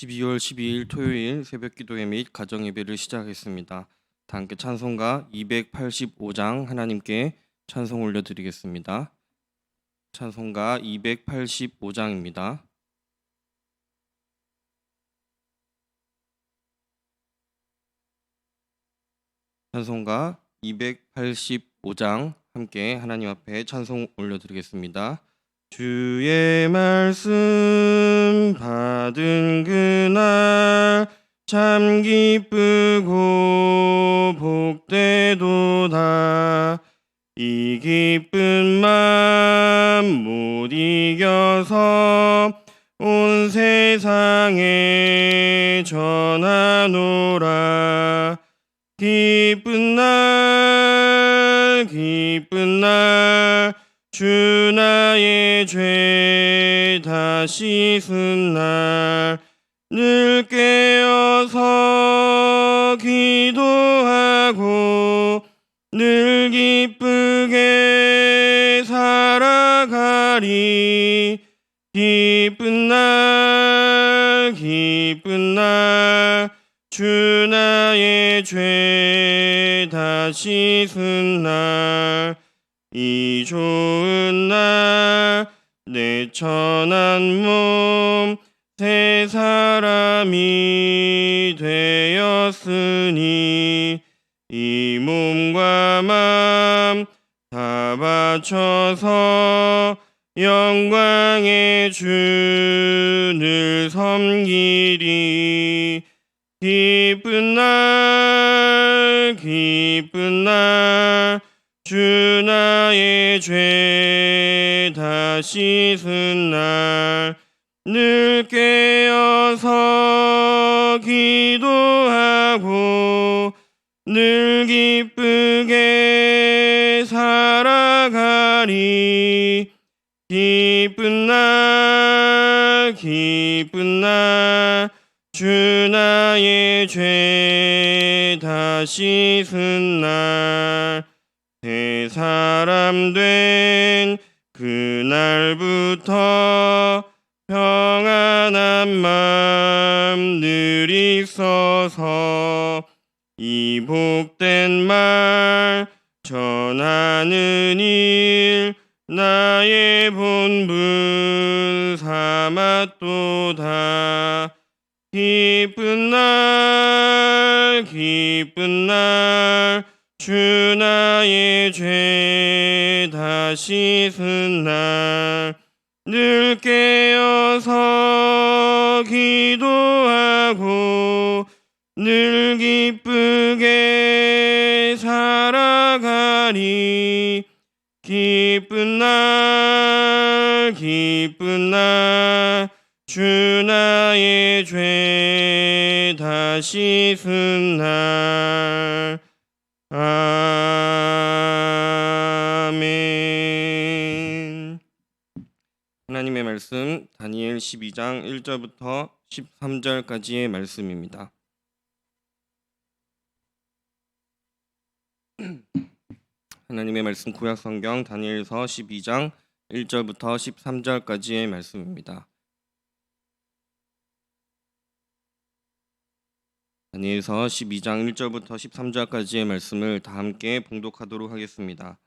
12월 12일 토요일 새벽 기도회 및 가정 예배를 시작하겠습니다. 다 함께 찬송가 285장 하나님께 찬송 올려드리겠습니다. 찬송가 285장입니다. 찬송가 285장 함께 하나님 앞에 찬송 올려드리겠습니다. 주의 말씀 받은 그날 참 기쁘고 복되도다. 이 기쁜 맘 못 이겨서 온 세상에 전하노라. 기쁜 날 주 나의 죄 다 씻은 날 늘 깨어서 기도하고 늘 기쁘게 살아가리. 기쁜 날 주 나의 죄 다 씻은 날 이 좋은 날 내 천한 몸 새 사람이 되었으니 이 몸과 맘 다 바쳐서 영광의 주를 섬기리. 기쁜 날 주 나의 죄 다 씻은 날 늘 깨어서 기도하고 늘 기쁘게 살아가리. 기쁜 날 주 나의 죄 다 씻은 날 새 사람 된 그날부터 평안한 맘 늘 있어서 이 복된 말 전하는 일 나의 본분 삼았도다. 기쁜 날 주 나의 죄 다 씻은 날 늘 깨어서 기도하고 늘 기쁘게 살아가리. 기쁜 날 주 나의 죄 다 씻은 날 아멘. 하나님의 말씀 다니엘 12장 1절부터 13절까지의 말씀입니다. 하나님의 말씀 구약성경 다니엘서 12장 1절부터 13절까지의 말씀입니다. 다니엘서 12장 1절부터 13절까지의 말씀을 다 함께 봉독하도록 하겠습니다.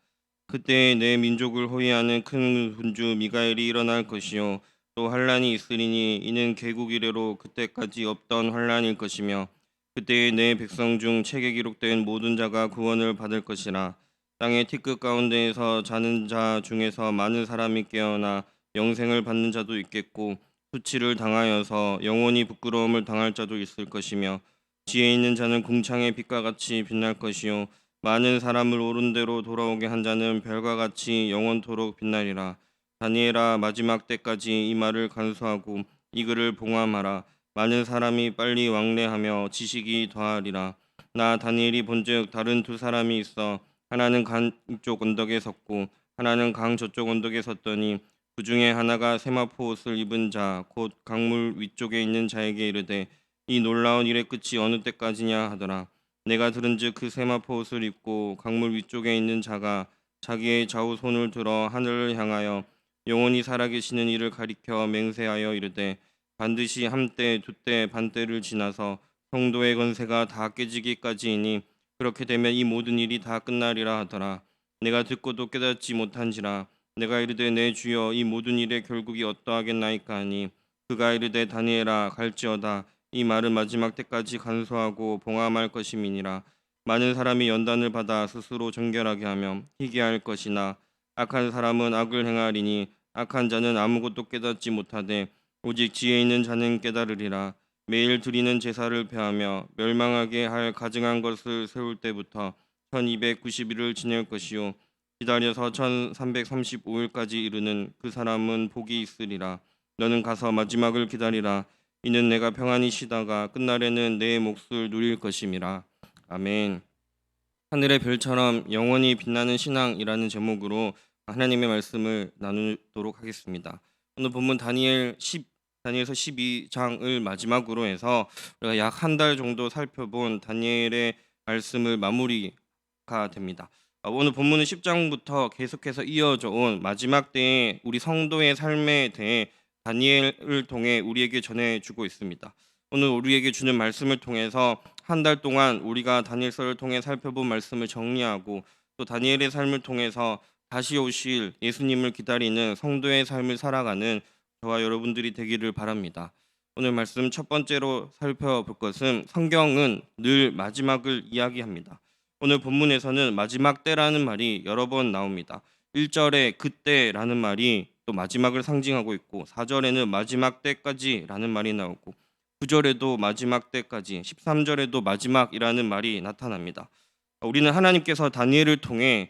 그때 내 민족을 호위하는 큰 군주 미가엘이 일어날 것이요 또 환란이 있으리니 이는 개국 이래로 그때까지 없던 환란일 것이며 그때에 내 백성 중 책에 기록된 모든 자가 구원을 받을 것이라. 땅의 티끌 가운데에서 자는 자 중에서 많은 사람이 깨어나 영생을 받는 자도 있겠고 수치를 당하여서 영원히 부끄러움을 당할 자도 있을 것이며 지혜 있는 자는 궁창의 빛과 같이 빛날 것이요 많은 사람을 옳은 대로 돌아오게 한 자는 별과 같이 영원토록 빛나리라. 다니엘아, 마지막 때까지 이 말을 간수하고 이 글을 봉함하라. 많은 사람이 빨리 왕래하며 지식이 더하리라. 나 다니엘이 본즉 다른 두 사람이 있어 하나는 강 이쪽 언덕에 섰고 하나는 강 저쪽 언덕에 섰더니 그 중에 하나가 세마포 옷을 입은 자 곧 강물 위쪽에 있는 자에게 이르되 이 놀라운 일의 끝이 어느 때까지냐 하더라. 내가 들은즉 그 세마포 옷을 입고 강물 위쪽에 있는 자가 자기의 좌우 손을 들어 하늘을 향하여 영원히 살아계시는 이를 가리켜 맹세하여 이르되 반드시 한때 두때 반때를 지나서 성도의 건세가 다 깨지기까지이니 그렇게 되면 이 모든 일이 다 끝나리라 하더라. 내가 듣고도 깨닫지 못한지라. 내가 이르되 내 주여 이 모든 일의 결국이 어떠하겠나이까 하니 그가 이르되 다니엘아 갈지어다. 이 말은 마지막 때까지 간소하고 봉함할 것임이니라. 많은 사람이 연단을 받아 스스로 정결하게 하며 희귀할 것이나 악한 사람은 악을 행하리니 악한 자는 아무것도 깨닫지 못하되 오직 지혜 있는 자는 깨달으리라. 매일 드리는 제사를 폐하며 멸망하게 할 가증한 것을 세울 때부터 1290일을 지낼 것이요 기다려서 1335일까지 이르는 그 사람은 복이 있으리라. 너는 가서 마지막을 기다리라. 이는 내가 평안히 쉬다가 끝날에는 내 몫을 누릴 것임이라. 아멘. 하늘의 별처럼 영원히 빛나는 신앙이라는 제목으로 하나님의 말씀을 나누도록 하겠습니다. 오늘 본문 다니엘서 12장을 마지막으로 해서 우리가 약 한 달 정도 살펴본 다니엘의 말씀을 마무리가 됩니다. 오늘 본문은 10장부터 계속해서 이어져 온 마지막 때의 우리 성도의 삶에 대해 다니엘을 통해 우리에게 전해주고 있습니다. 오늘 우리에게 주는 말씀을 통해서 한 달 동안 우리가 다니엘서를 통해 살펴본 말씀을 정리하고 또 다니엘의 삶을 통해서 다시 오실 예수님을 기다리는 성도의 삶을 살아가는 저와 여러분들이 되기를 바랍니다. 오늘 말씀 첫 번째로 살펴볼 것은 성경은 늘 마지막을 이야기합니다. 오늘 본문에서는 마지막 때라는 말이 여러 번 나옵니다. 1절에 그때라는 말이 또 마지막을 상징하고 있고 4절에는 마지막 때까지라는 말이 나오고 9절에도 마지막 때까지 13절에도 마지막이라는 말이 나타납니다. 우리는 하나님께서 다니엘을 통해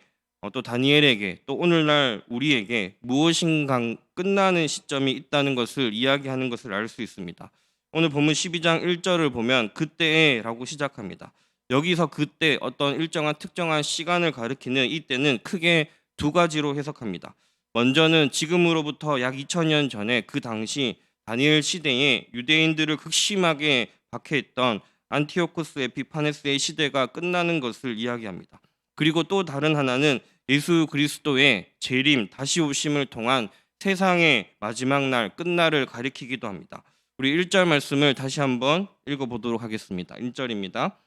또 다니엘에게 또 오늘날 우리에게 무엇인가 끝나는 시점이 있다는 것을 이야기하는 것을 알 수 있습니다. 오늘 본문 12장 1절을 보면 그때라고 시작합니다. 여기서 그때 어떤 일정한 특정한 시간을 가리키는 이 때는 크게 두 가지로 해석합니다. 먼저는 지금으로부터 약 2000년 전에 그 당시 다니엘 시대에 유대인들을 극심하게 박해했던 안티오코스 에피파네스의 시대가 끝나는 것을 이야기합니다. 그리고 또 다른 하나는 예수 그리스도의 재림 다시 오심을 통한 세상의 마지막 날 끝날을 가리키기도 합니다. 우리 1절 말씀을 다시 한번 읽어보도록 하겠습니다. 1절입니다.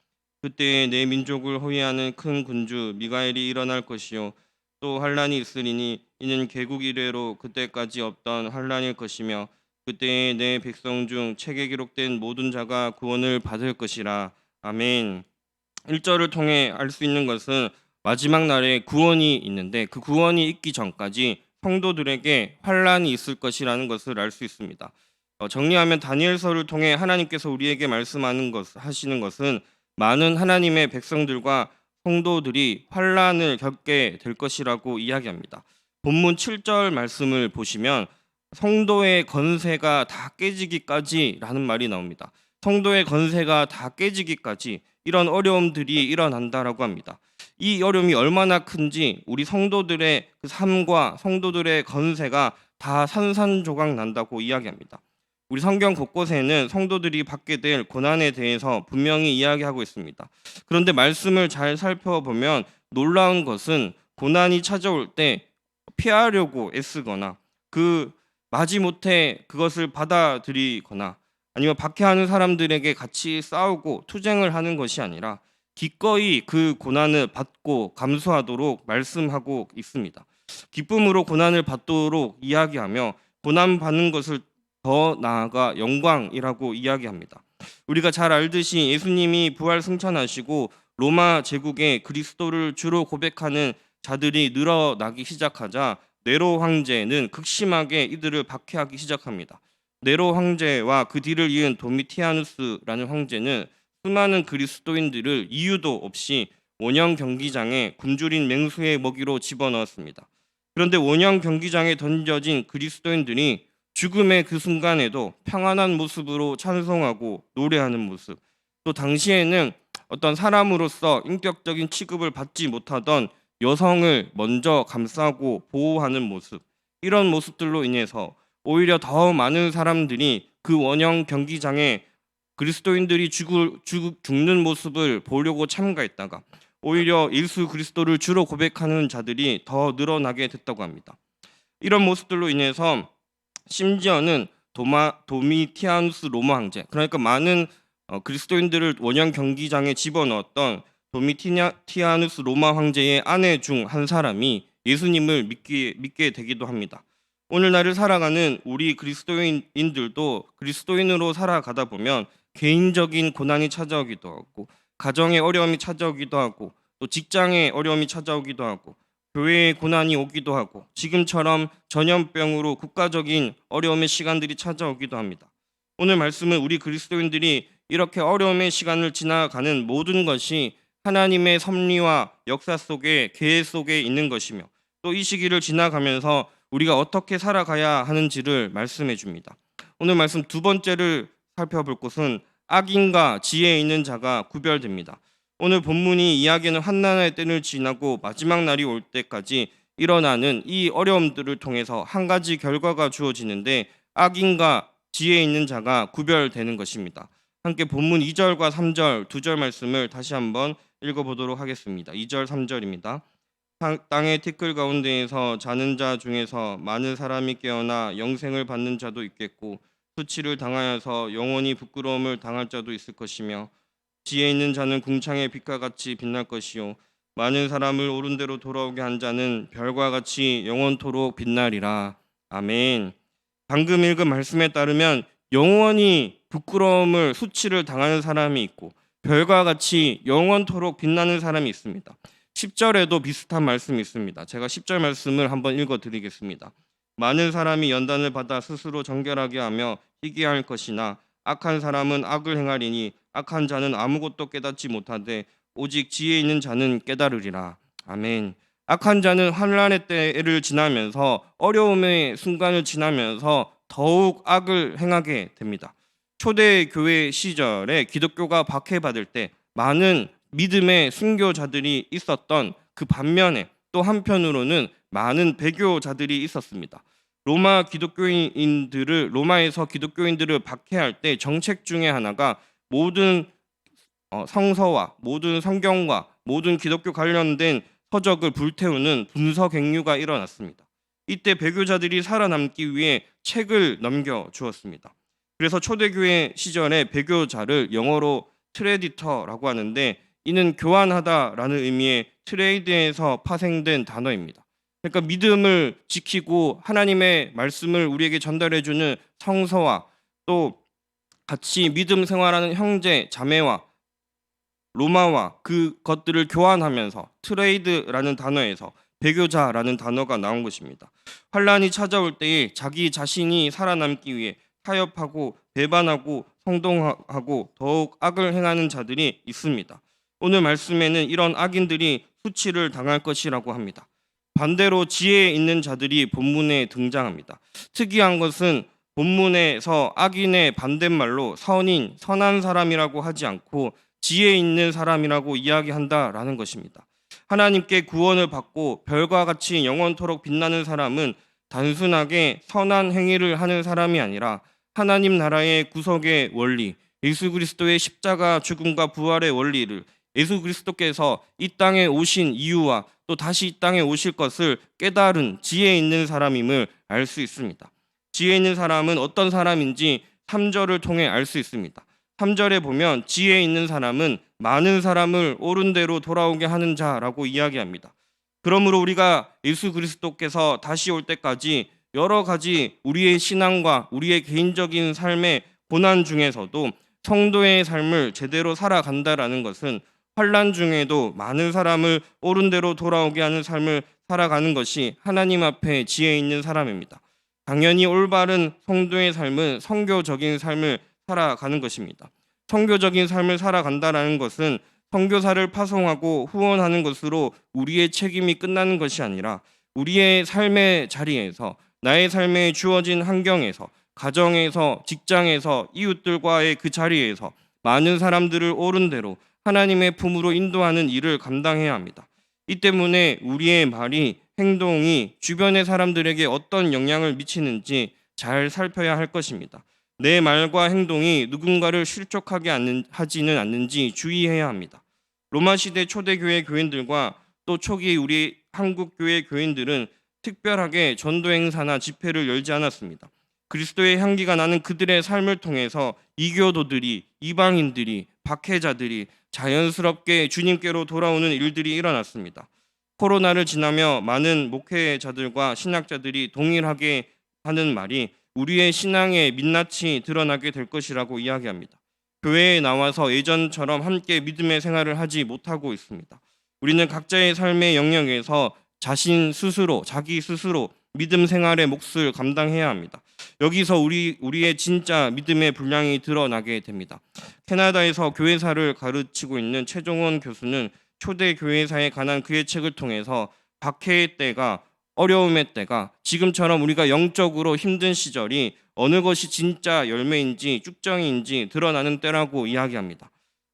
그때 내 민족을 호위하는 큰 군주 미가엘이 일어날 것이요 또 환란이 있으리니 이는 개국 이래로 그때까지 없던 환란일 것이며 그때에 내 백성 중 책에 기록된 모든 자가 구원을 받을 것이라. 아멘. 1절을 통해 알 수 있는 것은 마지막 날에 구원이 있는데 그 구원이 있기 전까지 성도들에게 환란이 있을 것이라는 것을 알 수 있습니다. 정리하면 다니엘서를 통해 하나님께서 우리에게 하시는 것은 많은 하나님의 백성들과 성도들이 환란을 겪게 될 것이라고 이야기합니다. 본문 7절 말씀을 보시면 성도의 건세가 다 깨지기까지라는 말이 나옵니다. 성도의 건세가 다 깨지기까지 이런 어려움들이 일어난다라고 합니다. 이 어려움이 얼마나 큰지 우리 성도들의 그 삶과 성도들의 건세가 다 산산조각 난다고 이야기합니다. 우리 성경 곳곳에는 성도들이 받게 될 고난에 대해서 분명히 이야기하고 있습니다. 그런데 말씀을 잘 살펴보면 놀라운 것은 고난이 찾아올 때 피하려고 애쓰거나 마지못해 그것을 받아들이거나 아니면 박해하는 사람들에게 같이 싸우고 투쟁을 하는 것이 아니라 기꺼이 그 고난을 받고 감수하도록 말씀하고 있습니다. 기쁨으로 고난을 받도록 이야기하며 고난 받는 것을 더 나아가 영광이라고 이야기합니다. 우리가 잘 알듯이 예수님이 부활 승천하시고 로마 제국에 그리스도를 주로 고백하는 자들이 늘어나기 시작하자 네로 황제는 극심하게 이들을 박해하기 시작합니다. 네로 황제와 그 뒤를 이은 도미티아누스라는 황제는 수많은 그리스도인들을 이유도 없이 원형 경기장에 굶주린 맹수의 먹이로 집어넣었습니다. 그런데 원형 경기장에 던져진 그리스도인들이 죽음의 그 순간에도 평안한 모습으로 찬송하고 노래하는 모습, 또 당시에는 어떤 사람으로서 인격적인 취급을 받지 못하던 여성을 먼저 감싸고 보호하는 모습, 이런 모습들로 인해서 오히려 더 많은 사람들이 그 원형 경기장에 그리스도인들이 죽는 모습을 보려고 참가했다가 오히려 예수 그리스도를 주로 고백하는 자들이 더 늘어나게 됐다고 합니다. 이런 모습들로 인해서 심지어는 도미티아누스 로마 황제, 그러니까 많은 그리스도인들을 원형 경기장에 집어넣었던 도미티아누스 로마 황제의 아내 중 한 사람이 예수님을 믿게 되기도 합니다. 오늘날을 살아가는 우리 그리스도인들도 그리스도인으로 살아가다 보면 개인적인 고난이 찾아오기도 하고, 가정의 어려움이 찾아오기도 하고, 또 직장의 어려움이 찾아오기도 하고, 교회의 고난이 오기도 하고, 지금처럼 전염병으로 국가적인 어려움의 시간들이 찾아오기도 합니다. 오늘 말씀은 우리 그리스도인들이 이렇게 어려움의 시간을 지나가는 모든 것이 하나님의 섭리와 역사 속에, 계획 속에 있는 것이며, 또 이 시기를 지나가면서 우리가 어떻게 살아가야 하는지를 말씀해 줍니다. 오늘 말씀 두 번째를 살펴볼 곳은 악인과 지혜 있는 자가 구별됩니다. 오늘 본문이 이야기하는 환난의 때를 지나고 마지막 날이 올 때까지 일어나는 이 어려움들을 통해서 한 가지 결과가 주어지는데, 악인과 지혜 있는 자가 구별되는 것입니다. 함께 본문 2절과 3절 두 절 말씀을 다시 한번 읽어보도록 하겠습니다. 2절 3절입니다. 땅의 티끌 가운데에서 자는 자 중에서 많은 사람이 깨어나 영생을 받는 자도 있겠고, 수치를 당하여서 영원히 부끄러움을 당할 자도 있을 것이며, 지혜 있는 자는 궁창의 빛과 같이 빛날 것이요, 많은 사람을 옳은 대로 돌아오게 한 자는 별과 같이 영원토록 빛나리라. 아멘. 방금 읽은 말씀에 따르면 영원히 부끄러움을, 수치를 당하는 사람이 있고, 별과 같이 영원토록 빛나는 사람이 있습니다. 10절에도 비슷한 말씀이 있습니다. 제가 10절 말씀을 한번 읽어드리겠습니다. 많은 사람이 연단을 받아 스스로 정결하게 하며 희귀할 것이나, 악한 사람은 악을 행하리니 악한 자는 아무것도 깨닫지 못하되 오직 지혜 있는 자는 깨달으리라. 아멘. 악한 자는 환난의 때를 지나면서, 어려움의 순간을 지나면서 더욱 악을 행하게 됩니다. 초대교회 시절에 기독교가 박해받을 때 많은 믿음의 순교자들이 있었던 그 반면에, 또 한편으로는 많은 배교자들이 있었습니다. 로마에서 기독교인들을 박해할 때 정책 중에 하나가 모든 성서와 모든 성경과 모든 기독교 관련된 서적을 불태우는 분서갱유가 일어났습니다. 이때 배교자들이 살아남기 위해 책을 넘겨 주었습니다. 그래서 초대교회 시절에 배교자를 영어로 트레디터라고 하는데, 이는 교환하다라는 의미의 트레이드에서 파생된 단어입니다. 그러니까 믿음을 지키고 하나님의 말씀을 우리에게 전달해주는 성서와, 또 같이 믿음 생활하는 형제 자매와 로마와 그것들을 교환하면서 트레이드라는 단어에서 배교자라는 단어가 나온 것입니다. 환란이 찾아올 때에 자기 자신이 살아남기 위해 타협하고 배반하고 성동하고 더욱 악을 행하는 자들이 있습니다. 오늘 말씀에는 이런 악인들이 수치를 당할 것이라고 합니다. 반대로 지혜 있는 자들이 본문에 등장합니다. 특이한 것은 본문에서 악인의 반대말로 선한 사람이라고 하지 않고 지혜 있는 사람이라고 이야기한다라는 것입니다. 하나님께 구원을 받고 별과 같이 영원토록 빛나는 사람은 단순하게 선한 행위를 하는 사람이 아니라 하나님 나라의 구속의 원리, 예수 그리스도의 십자가 죽음과 부활의 원리를, 예수 그리스도께서 이 땅에 오신 이유와 또 다시 이 땅에 오실 것을 깨달은 지혜 있는 사람임을 알 수 있습니다. 지혜 있는 사람은 어떤 사람인지 3절을 통해 알 수 있습니다. 3절에 보면 지혜 있는 사람은 많은 사람을 옳은 대로 돌아오게 하는 자라고 이야기합니다. 그러므로 우리가 예수 그리스도께서 다시 올 때까지 여러 가지 우리의 신앙과 우리의 개인적인 삶의 고난 중에서도 성도의 삶을 제대로 살아간다라는 것은 환난 중에도 많은 사람을 옳은 대로 돌아오게 하는 삶을 살아가는 것이 하나님 앞에 지혜 있는 사람입니다. 당연히 올바른 성도의 삶은 선교적인 삶을 살아가는 것입니다. 선교적인 삶을 살아간다라는 것은 선교사를 파송하고 후원하는 것으로 우리의 책임이 끝나는 것이 아니라, 우리의 삶의 자리에서, 나의 삶에 주어진 환경에서, 가정에서, 직장에서, 이웃들과의 그 자리에서 많은 사람들을 옳은 대로 하나님의 품으로 인도하는 일을 감당해야 합니다. 이 때문에 우리의 말이, 행동이 주변의 사람들에게 어떤 영향을 미치는지 잘 살펴야 할 것입니다. 내 말과 행동이 누군가를 실족하게 하지는 않는지 주의해야 합니다. 로마 시대 초대교회 교인들과 또 초기 우리 한국 교회 교인들은 특별하게 전도 행사나 집회를 열지 않았습니다. 그리스도의 향기가 나는 그들의 삶을 통해서 이교도들이, 이방인들이, 박해자들이 자연스럽게 주님께로 돌아오는 일들이 일어났습니다. 코로나를 지나며 많은 목회자들과 신학자들이 동일하게 하는 말이 우리의 신앙의 민낯이 드러나게 될 것이라고 이야기합니다. 교회에 나와서 예전처럼 함께 믿음의 생활을 하지 못하고 있습니다. 우리는 각자의 삶의 영역에서 자기 스스로 믿음 생활의 몫을 감당해야 합니다. 여기서 우리의 진짜 믿음의 분량이 드러나게 됩니다. 캐나다에서 교회사를 가르치고 있는 최종원 교수는 초대 교회사에 관한 그의 책을 통해서 박해의 때가, 어려움의 때가, 지금처럼 우리가 영적으로 힘든 시절이 어느 것이 진짜 열매인지 쭉정이인지 드러나는 때라고 이야기합니다.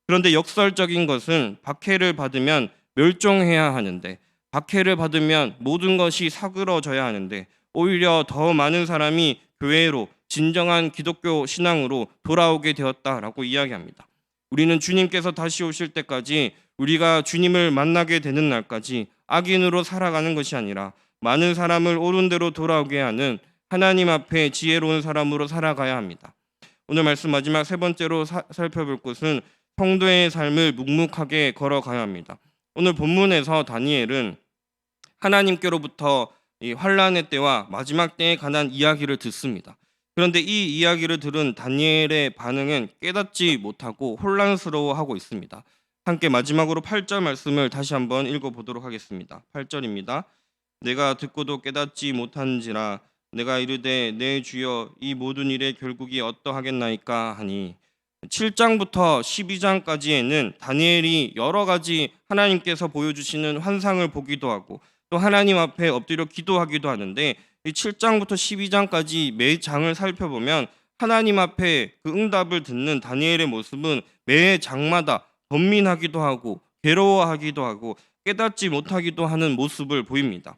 그런데 역설적인 것은 박해를 받으면 멸종해야 하는데, 박해를 받으면 모든 것이 사그러져야 하는데, 오히려 더 많은 사람이 교회로, 진정한 기독교 신앙으로 돌아오게 되었다라고 이야기합니다. 우리는 주님께서 다시 오실 때까지, 우리가 주님을 만나게 되는 날까지 악인으로 살아가는 것이 아니라 많은 사람을 옳은 대로 돌아오게 하는 하나님 앞에 지혜로운 사람으로 살아가야 합니다. 오늘 말씀 마지막 세 번째로 살펴볼 것은 성도의 삶을 묵묵하게 걸어가야 합니다. 오늘 본문에서 다니엘은 하나님께로부터 이 환란의 때와 마지막 때에 관한 이야기를 듣습니다. 그런데 이 이야기를 들은 다니엘의 반응은 깨닫지 못하고 혼란스러워하고 있습니다. 함께 마지막으로 8절 말씀을 다시 한번 읽어보도록 하겠습니다. 8절입니다. 내가 듣고도 깨닫지 못한지라 내가 이르되 내 주여 이 모든 일의 결국이 어떠하겠나이까 하니 7장부터 12장까지에는 다니엘이 여러 가지 하나님께서 보여주시는 환상을 보기도 하고 또 하나님 앞에 엎드려 기도하기도 하는데 이 7장부터 12장까지 매 장을 살펴보면 하나님 앞에 그 응답을 듣는 다니엘의 모습은 매 장마다 번민하기도 하고 괴로워하기도 하고 깨닫지 못하기도 하는 모습을 보입니다.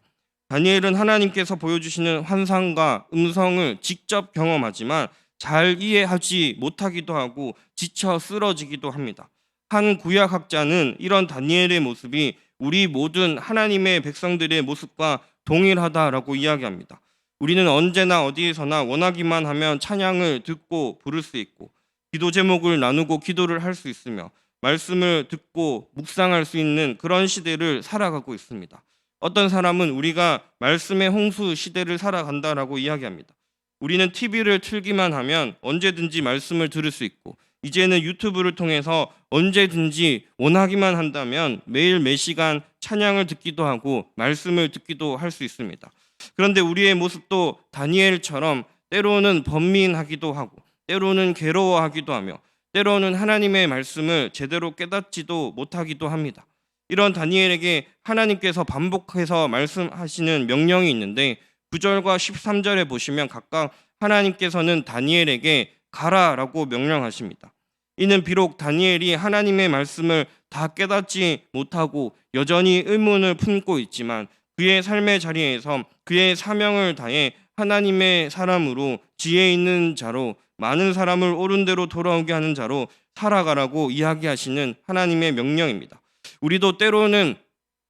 다니엘은 하나님께서 보여주시는 환상과 음성을 직접 경험하지만 잘 이해하지 못하기도 하고 지쳐 쓰러지기도 합니다. 한 구약학자는 이런 다니엘의 모습이 우리 모든 하나님의 백성들의 모습과 동일하다라고 이야기합니다. 우리는 언제나 어디에서나 원하기만 하면 찬양을 듣고 부를 수 있고 기도 제목을 나누고 기도를 할 수 있으며 말씀을 듣고 묵상할 수 있는 그런 시대를 살아가고 있습니다. 어떤 사람은 우리가 말씀의 홍수 시대를 살아간다라고 이야기합니다. 우리는 TV를 틀기만 하면 언제든지 말씀을 들을 수 있고 이제는 유튜브를 통해서 언제든지 원하기만 한다면 매일 매 시간 찬양을 듣기도 하고 말씀을 듣기도 할 수 있습니다. 그런데 우리의 모습도 다니엘처럼 때로는 번민하기도 하고 때로는 괴로워하기도 하며 때로는 하나님의 말씀을 제대로 깨닫지도 못하기도 합니다. 이런 다니엘에게 하나님께서 반복해서 말씀하시는 명령이 있는데 9절과 13절에 보시면 각각 하나님께서는 다니엘에게 가라라고 명령하십니다. 이는 비록 다니엘이 하나님의 말씀을 다 깨닫지 못하고 여전히 의문을 품고 있지만 그의 삶의 자리에서 그의 사명을 다해 하나님의 사람으로 지혜 있는 자로 많은 사람을 옳은 대로 돌아오게 하는 자로 살아가라고 이야기하시는 하나님의 명령입니다. 우리도 때로는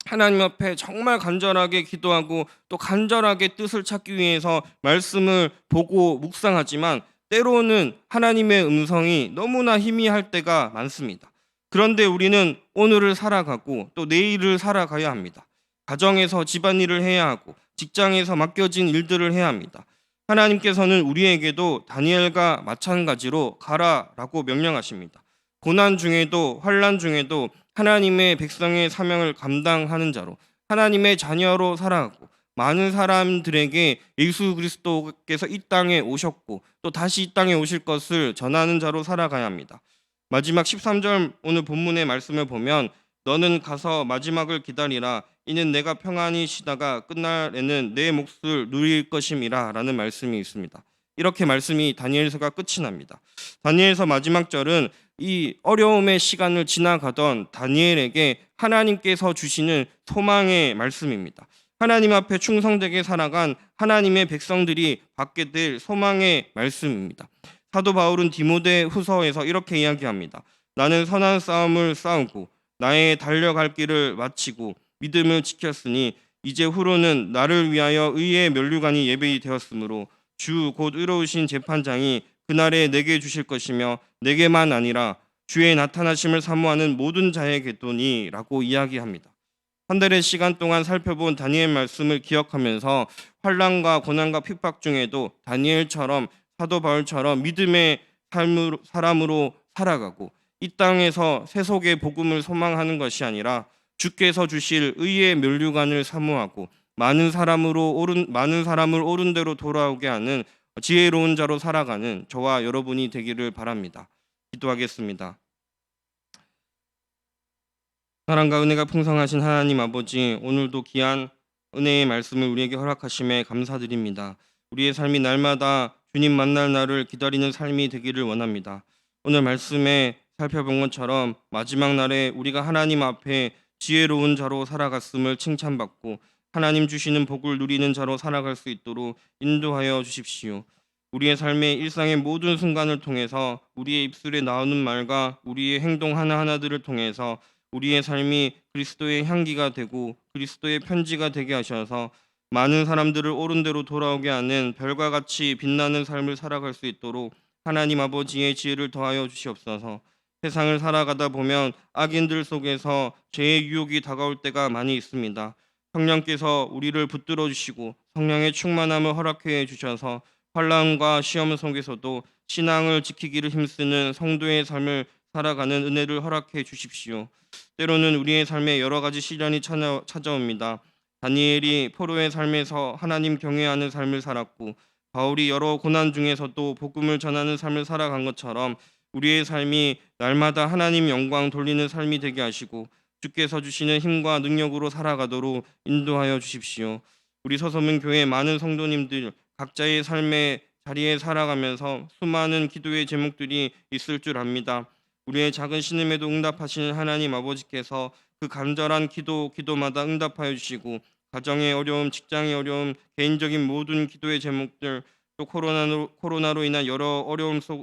하나님 앞에 정말 간절하게 기도하고 또 간절하게 뜻을 찾기 위해서 말씀을 보고 묵상하지만 때로는 하나님의 음성이 너무나 희미할 때가 많습니다. 그런데 우리는 오늘을 살아가고 또 내일을 살아가야 합니다. 가정에서 집안일을 해야 하고 직장에서 맡겨진 일들을 해야 합니다. 하나님께서는 우리에게도 다니엘과 마찬가지로 가라라고 명령하십니다. 고난 중에도 환난 중에도 하나님의 백성의 사명을 감당하는 자로 하나님의 자녀로 살아가고 많은 사람들에게 예수 그리스도께서 이 땅에 오셨고 또 다시 이 땅에 오실 것을 전하는 자로 살아가야 합니다. 마지막 13절 오늘 본문의 말씀을 보면 너는 가서 마지막을 기다리라 이는 내가 평안히 쉬다가 끝날에는 내 몫을 누릴 것임이라 라는 말씀이 있습니다. 이렇게 말씀이 다니엘서가 끝이 납니다. 다니엘서 마지막 절은 이 어려움의 시간을 지나가던 다니엘에게 하나님께서 주시는 소망의 말씀입니다. 하나님 앞에 충성되게 살아간 하나님의 백성들이 받게 될 소망의 말씀입니다. 사도 바울은 디모데 후서에서 이렇게 이야기합니다. 나는 선한 싸움을 싸우고 나의 달려갈 길을 마치고 믿음을 지켰으니 이제 후로는 나를 위하여 의의 면류관이 예배이 되었으므로 주 곧 의로우신 재판장이 그날에 내게 주실 것이며 내게만 아니라 주의 나타나심을 사모하는 모든 자에게도니라고 이야기합니다. 한 달의 시간 동안 살펴본 다니엘 말씀을 기억하면서 환난과 고난과 핍박 중에도 다니엘처럼 사도 바울처럼 믿음의 사람으로 살아가고 이 땅에서 세속의 복음을 소망하는 것이 아니라 주께서 주실 의의 면류관을 사모하고 많은 사람을 옳은 대로 돌아오게 하는 지혜로운 자로 살아가는 저와 여러분이 되기를 바랍니다. 기도하겠습니다. 사랑과 은혜가 풍성하신 하나님 아버지, 오늘도 귀한 은혜의 말씀을 우리에게 허락하심에 감사드립니다. 우리의 삶이 날마다 주님 만날 날을 기다리는 삶이 되기를 원합니다. 오늘 말씀에 살펴본 것처럼 마지막 날에 우리가 하나님 앞에 지혜로운 자로 살아갔음을 칭찬받고 하나님 주시는 복을 누리는 자로 살아갈 수 있도록 인도하여 주십시오. 우리의 삶의 일상의 모든 순간을 통해서 우리의 입술에 나오는 말과 우리의 행동 하나하나들을 통해서 우리의 삶이 그리스도의 향기가 되고 그리스도의 편지가 되게 하셔서 많은 사람들을 옳은 대로 돌아오게 하는 별과 같이 빛나는 삶을 살아갈 수 있도록 하나님 아버지의 지혜를 더하여 주시옵소서. 세상을 살아가다 보면 악인들 속에서 죄의 유혹이 다가올 때가 많이 있습니다. 성령께서 우리를 붙들어 주시고 성령의 충만함을 허락해 주셔서 환난과 시험 속에서도 신앙을 지키기를 힘쓰는 성도의 삶을 살아가는 은혜를 허락해 주십시오. 때로는 우리의 삶에 여러 가지 시련이 찾아옵니다. 다니엘이 포로의 삶에서 하나님 경외하는 삶을 살았고 바울이 여러 고난 중에서도 복음을 전하는 삶을 살아간 것처럼 우리의 삶이 날마다 하나님 영광 돌리는 삶이 되게 하시고 주께서 주시는 힘과 능력으로 살아가도록 인도하여 주십시오. 우리 서서문 교회 많은 성도님들 각자의 삶의 자리에 살아가면서 수많은 기도의 제목들이 있을 줄 압니다. 우리의 작은 신음에도 응답하시는 하나님 아버지께서 그 간절한 기도마다 응답하여 주시고 가정의 어려움, 직장의 어려움, 개인적인 모든 기도의 제목들 또 코로나로 인한 여러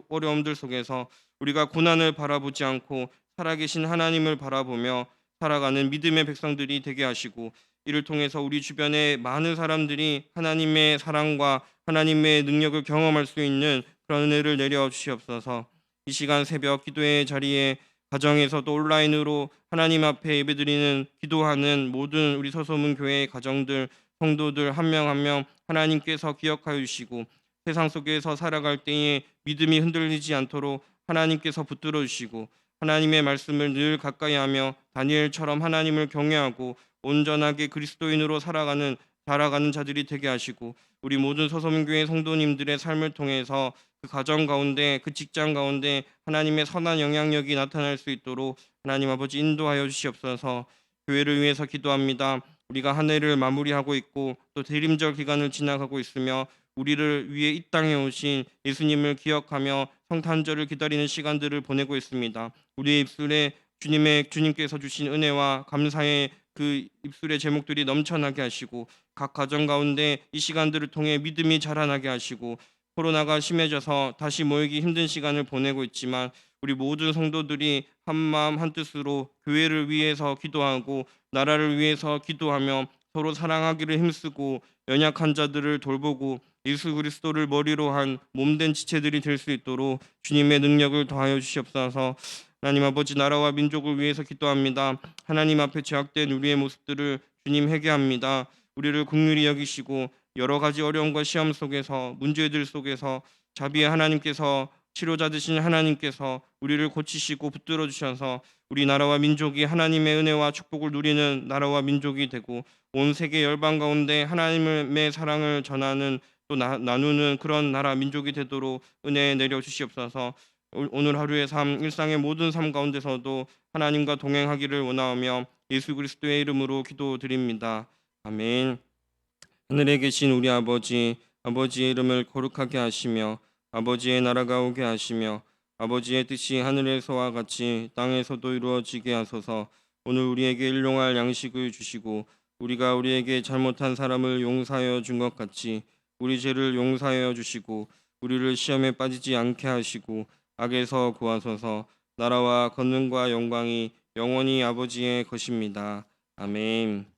어려움들 속에서 우리가 고난을 바라보지 않고 살아계신 하나님을 바라보며 살아가는 믿음의 백성들이 되게 하시고 이를 통해서 우리 주변의 많은 사람들이 하나님의 사랑과 하나님의 능력을 경험할 수 있는 그런 은혜를 내려 주시옵소서. 이 시간 새벽 기도의 자리에 가정에서도 온라인으로 하나님 앞에 예배드리는 기도하는 모든 우리 서소문 교회의 가정들 성도들 한 명 한 명 하나님께서 기억하여 주시고 세상 속에서 살아갈 때에 믿음이 흔들리지 않도록 하나님께서 붙들어 주시고 하나님의 말씀을 늘 가까이 하며 다니엘처럼 하나님을 경외하고 온전하게 그리스도인으로 살아가는 자들이 되게 하시고 우리 모든 서소문교회 성도님들의 삶을 통해서 그 가정 가운데 그 직장 가운데 하나님의 선한 영향력이 나타날 수 있도록 하나님 아버지 인도하여 주시옵소서. 교회를 위해서 기도합니다. 우리가 한 해를 마무리하고 있고 또 대림절 기간을 지나가고 있으며 우리를 위해 이 땅에 오신 예수님을 기억하며 성탄절을 기다리는 시간들을 보내고 있습니다. 우리의 입술에 주님께서 주신 은혜와 감사의 그 입술의 제목들이 넘쳐나게 하시고 각 가정 가운데 이 시간들을 통해 믿음이 자라나게 하시고 코로나가 심해져서 다시 모이기 힘든 시간을 보내고 있지만 우리 모든 성도들이 한 마음 한 뜻으로 교회를 위해서 기도하고 나라를 위해서 기도하며 서로 사랑하기를 힘쓰고 연약한 자들을 돌보고 예수 그리스도를 머리로 한 몸된 지체들이 될 수 있도록 주님의 능력을 더하여 주시옵소서. 하나님 아버지 나라와 민족을 위해서 기도합니다. 하나님 앞에 죄악된 우리의 모습들을 주님 회개합니다. 우리를 긍휼히 여기시고 여러 가지 어려움과 시험 속에서 문제들 속에서 자비의 하나님께서 치료자 되신 하나님께서 우리를 고치시고 붙들어 주셔서 우리 나라와 민족이 하나님의 은혜와 축복을 누리는 나라와 민족이 되고 온 세계 열방 가운데 하나님의 사랑을 전하는 또 나누는 그런 나라 민족이 되도록 은혜 내려 주시옵소서. 오늘 하루의 삶 일상의 모든 삶 가운데서도 하나님과 동행하기를 원하오며 예수 그리스도의 이름으로 기도드립니다. 아멘. 하늘에 계신 우리 아버지, 아버지의 이름을 거룩하게 하시며 아버지의 나라가 오게 하시며 아버지의 뜻이 하늘에서와 같이 땅에서도 이루어지게 하소서. 오늘 우리에게 일용할 양식을 주시고 우리가 우리에게 잘못한 사람을 용서하여 준 것 같이 우리 죄를 용서하여 주시고 우리를 시험에 빠지지 않게 하시고 악에서 구하소서. 나라와 권능과 영광이 영원히 아버지의 것입니다. 아멘.